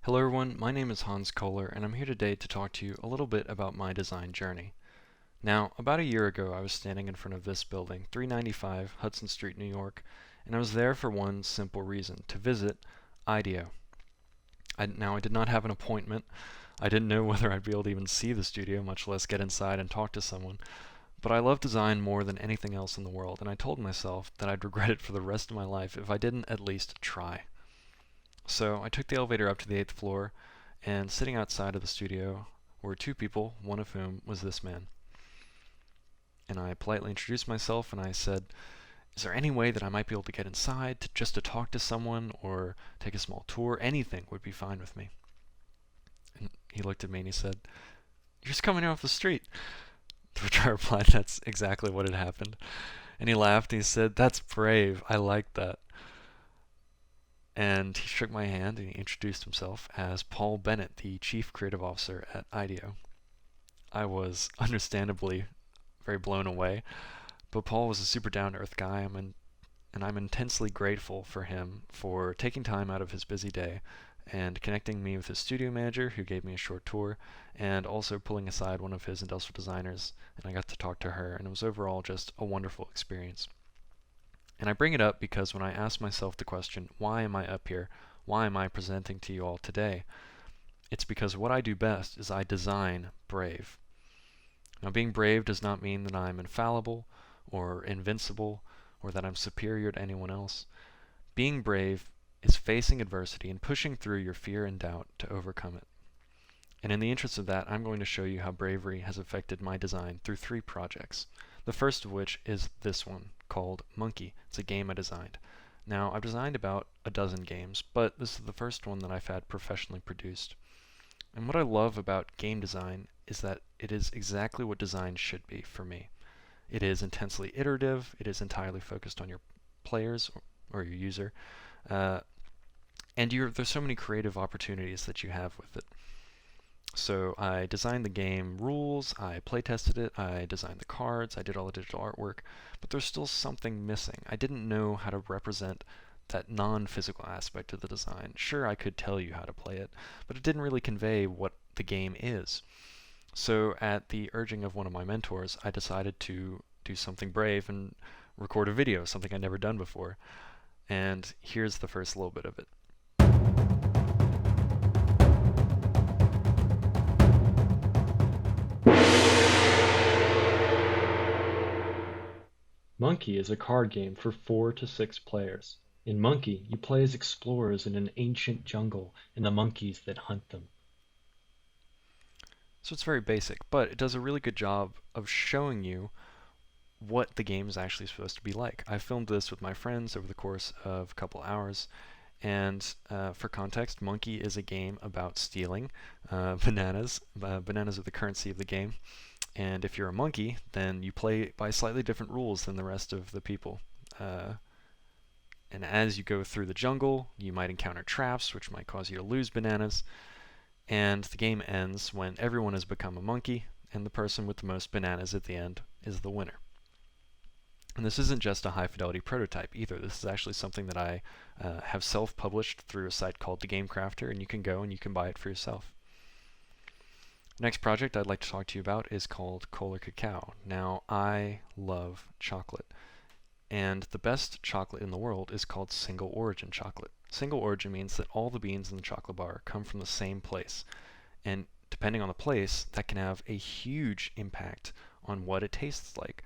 Hello everyone, my name is Hans Koehler and I'm here today to talk to you a little bit about my design journey. Now, about a year ago I was standing in front of this building, 395 Hudson Street, New York, and I was there for one simple reason, to visit IDEO. Now, I did not have an appointment. I didn't know whether I'd be able to even see the studio, much less get inside and talk to someone. But I love design more than anything else in the world, and I told myself that I'd regret it for the rest of my life if I didn't at least try. So I took the elevator up to the 8th floor, and sitting outside of the studio were two people, one of whom was this man. And I politely introduced myself and I said, is there any way that I might be able to get inside just to talk to someone or take a small tour? Anything would be fine with me. And he looked at me and he said, you're just coming off the street. To which I replied, that's exactly what had happened. And he laughed and he said, that's brave. I like that. And he shook my hand and he introduced himself as Paul Bennett, the Chief Creative Officer at IDEO. I was understandably very blown away, but Paul was a super down-to-earth guy, and I'm intensely grateful for him for taking time out of his busy day and connecting me with his studio manager, who gave me a short tour, and also pulling aside one of his industrial designers, and I got to talk to her, and it was overall just a wonderful experience. And I bring it up because when I ask myself the question, why am I up here? Why am I presenting to you all today? It's because what I do best is I design brave. Now, being brave does not mean that I'm infallible or invincible or that I'm superior to anyone else. Being brave is facing adversity and pushing through your fear and doubt to overcome it. And in the interest of that, I'm going to show you how bravery has affected my design through 3 projects. The first of which is this one, called Monkey. It's a game I designed. Now, I've designed about a dozen games, but this is the first one that I've had professionally produced. And what I love about game design is that it is exactly what design should be for me. It is intensely iterative, it is entirely focused on your players or your user, and there's so many creative opportunities that you have with it. So I designed the game rules, I playtested it, I designed the cards, I did all the digital artwork, but there's still something missing. I didn't know how to represent that non-physical aspect of the design. Sure, I could tell you how to play it, but it didn't really convey what the game is. So at the urging of one of my mentors, I decided to do something brave and record a video, something I'd never done before. And here's the first little bit of it. Monkey is a card game for 4 to 6 players. In Monkey, you play as explorers in an ancient jungle and the monkeys that hunt them. So it's very basic, but it does a really good job of showing you what the game is actually supposed to be like. I filmed this with my friends over the course of a couple hours, and for context, Monkey is a game about stealing bananas. Bananas are the currency of the game. And if you're a monkey, then you play by slightly different rules than the rest of the people. And as you go through the jungle, you might encounter traps, which might cause you to lose bananas. And the game ends when everyone has become a monkey, and the person with the most bananas at the end is the winner. And this isn't just a high-fidelity prototype either. This is actually something that I have self-published through a site called The Game Crafter, and you can go and you can buy it for yourself. The next project I'd like to talk to you about is called Koehler Cacao. Now, I love chocolate, and the best chocolate in the world is called single origin chocolate. Single origin means that all the beans in the chocolate bar come from the same place, and depending on the place, that can have a huge impact on what it tastes like.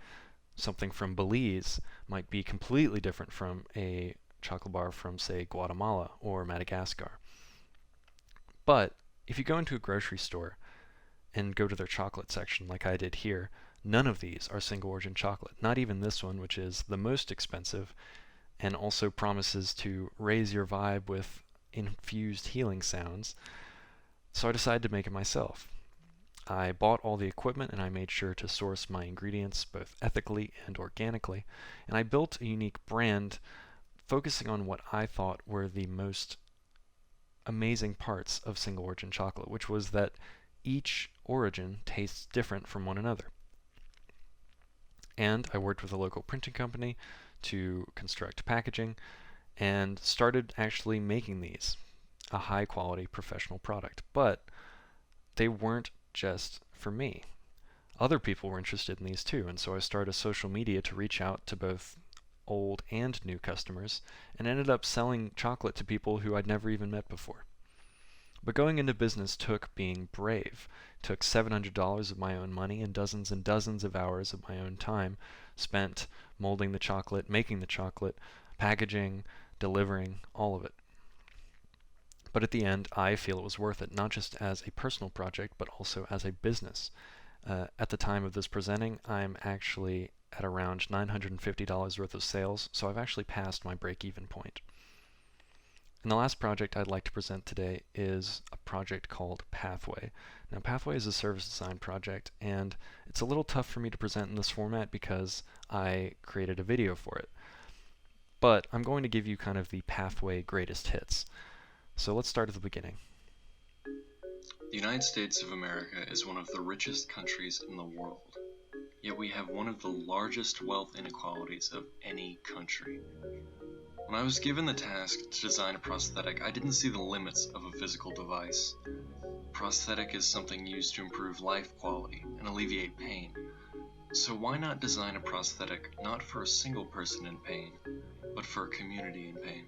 Something from Belize might be completely different from a chocolate bar from, say, Guatemala or Madagascar. But if you go into a grocery store and go to their chocolate section like I did here, none of these are single origin chocolate. Not even this one, which is the most expensive and also promises to raise your vibe with infused healing sounds. So I decided to make it myself. I bought all the equipment and I made sure to source my ingredients both ethically and organically, and I built a unique brand focusing on what I thought were the most amazing parts of single origin chocolate, which was that each origin tastes different from one another. And I worked with a local printing company to construct packaging and started actually making these. a high quality professional product. But they weren't just for me. Other people were interested in these too, and so I started social media to reach out to both old and new customers, and ended up selling chocolate to people who I'd never even met before. But going into business took being brave. It took $700 of my own money and dozens of hours of my own time spent molding the chocolate, making the chocolate, packaging, delivering, all of it. But at the end, I feel it was worth it, not just as a personal project, but also as a business. At the time of this presenting, I'm actually at around $950 worth of sales, so I've actually passed my break-even point. And the last project I'd like to present today is a project called Pathway. Now, Pathway is a service design project, and it's a little tough for me to present in this format because I created a video for it. But I'm going to give you kind of the Pathway greatest hits. So let's start at the beginning. The United States of America is one of the richest countries in the world, yet we have one of the largest wealth inequalities of any country. When I was given the task to design a prosthetic, I didn't see the limits of a physical device. Prosthetic is something used to improve life quality and alleviate pain. So why not design a prosthetic not for a single person in pain, but for a community in pain?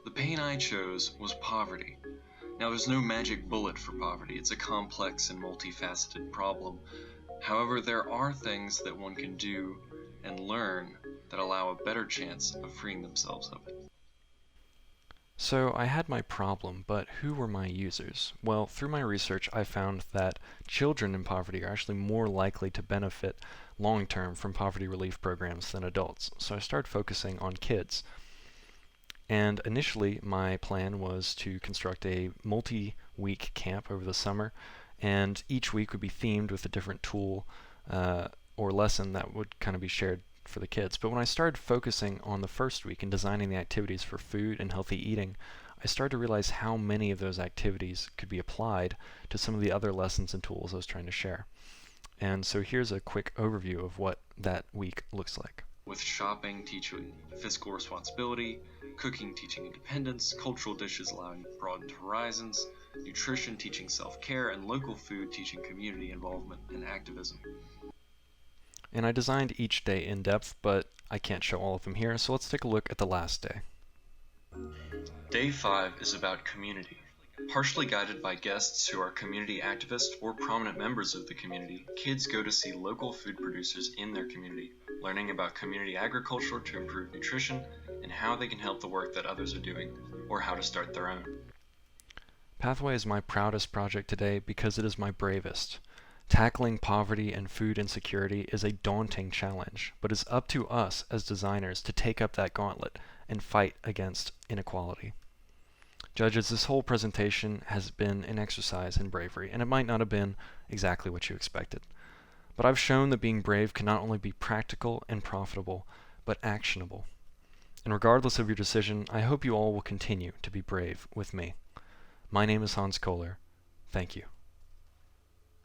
The pain I chose was poverty. Now, there's no magic bullet for poverty. It's a complex and multifaceted problem. However, there are things that one can do and learn that allow a better chance of freeing themselves of it. So I had my problem, but who were my users? Well, through my research, I found that children in poverty are actually more likely to benefit long-term from poverty relief programs than adults. So I started focusing on kids. And initially, my plan was to construct a multi-week camp over the summer, and each week would be themed with a different tool or lesson that would kind of be shared for the kids. But when I started focusing on the first week and designing the activities for food and healthy eating, I started to realize how many of those activities could be applied to some of the other lessons and tools I was trying to share. And so here's a quick overview of what that week looks like. With shopping teaching fiscal responsibility, cooking teaching independence, cultural dishes allowing broadened horizons, nutrition teaching self-care, and local food teaching community involvement and activism. And I designed each day in depth, but I can't show all of them here, so let's take a look at the last day. Day 5 is about community. Partially guided by guests who are community activists or prominent members of the community, kids go to see local food producers in their community, learning about community agriculture to improve nutrition and how they can help the work that others are doing, or how to start their own. Pathway is my proudest project today because it is my bravest. Tackling poverty and food insecurity is a daunting challenge, but it's up to us as designers to take up that gauntlet and fight against inequality. Judges, this whole presentation has been an exercise in bravery, and it might not have been exactly what you expected. But I've shown that being brave can not only be practical and profitable, but actionable. And regardless of your decision, I hope you all will continue to be brave with me. My name is Hans Koehler. Thank you.